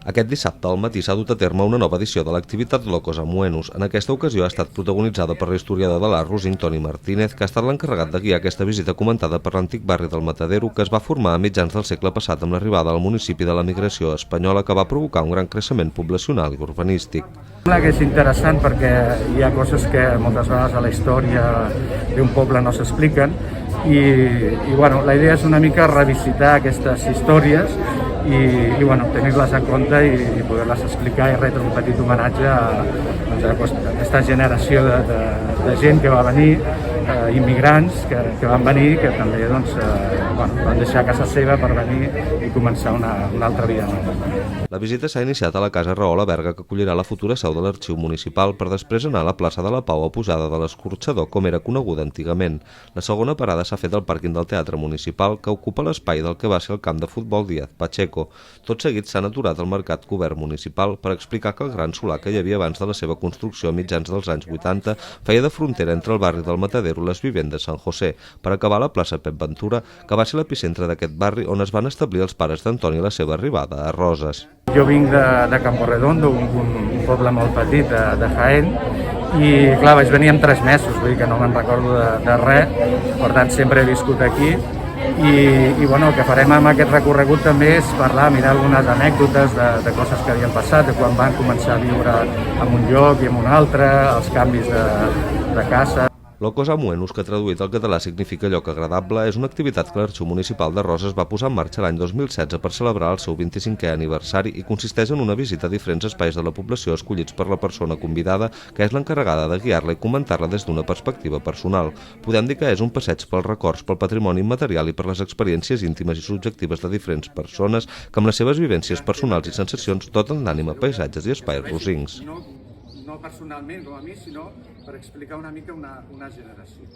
Aquest dissabte al matí s'ha dut a terme una nova edició de l'activitat Locos Amuenos. En aquesta ocasió ha estat protagonitzada per l'historiador de l'art Rosin Toni Martínez, que ha estat l'encarregat de guiar aquesta visita comentada per l'antic barri del Matadero, que es va formar a mitjans del segle passat amb l'arribada al municipi de la migració espanyola, que va provocar un gran creixement poblacional i urbanístic. Sembla que és interessant perquè hi ha coses que moltes vegades a la història d'un poble no s'expliquen i bueno, la idea és una mica revisitar aquestes històries i bueno, tenir-les en compte i poder-les explicar i retre un petit homenatge a aquesta generació de gent que va venir, immigrants que van venir, que també van deixar casa seva per venir i començar una altra vida nova. La visita s'ha iniciat a la Casa Rahola Berga, que acollirà la futura seu de l'Arxiu Municipal, per després anar a la plaça de la Pau a Posada de l'Escorxador, com era coneguda antigament. La segona parada s'ha fet al pàrquing del Teatre Municipal, que ocupa l'espai del que va ser el camp de futbol Díaz Pacheco. Tot seguit s'han aturat al Mercat Cobert Municipal per explicar que el gran solar que hi havia abans de la seva construcció a mitjans dels anys 80 feia de frontera entre el barri del Matadero i les vivendes San José, per acabar a la plaça Pep Ventura, que va ser l'epicentre d'aquest barri on es van establir els pares d'Antoni a la seva arribada a Roses. Jo vinc de Camporredondo, un poble molt petit de Jaén, i clar, vaig venir amb 3 mesos, vull dir que no me'n recordo de res, per tant sempre he viscut aquí i bueno, el que farem amb aquest recorregut també és parlar, mirar algunes anècdotes de coses que havien passat, de quan van començar a viure en un lloc i en un altre, els canvis de casa. Locos Amuenos, que traduït al català significa lloc agradable, és una activitat que l'Arxiu Municipal de Roses va posar en marxa l'any 2016 per celebrar el seu 25è aniversari i consisteix en una visita a diferents espais de la població escollits per la persona convidada, que és l'encarregada de guiar-la i comentar-la des d'una perspectiva personal. Podem dir que és un passeig pels records, pel patrimoni immaterial i per les experiències íntimes i subjectives de diferents persones que amb les seves vivències personals i sensacions doten d'ànima paisatges i espais rosincs. No personalment com a mi, sinó per explicar una mica una generació.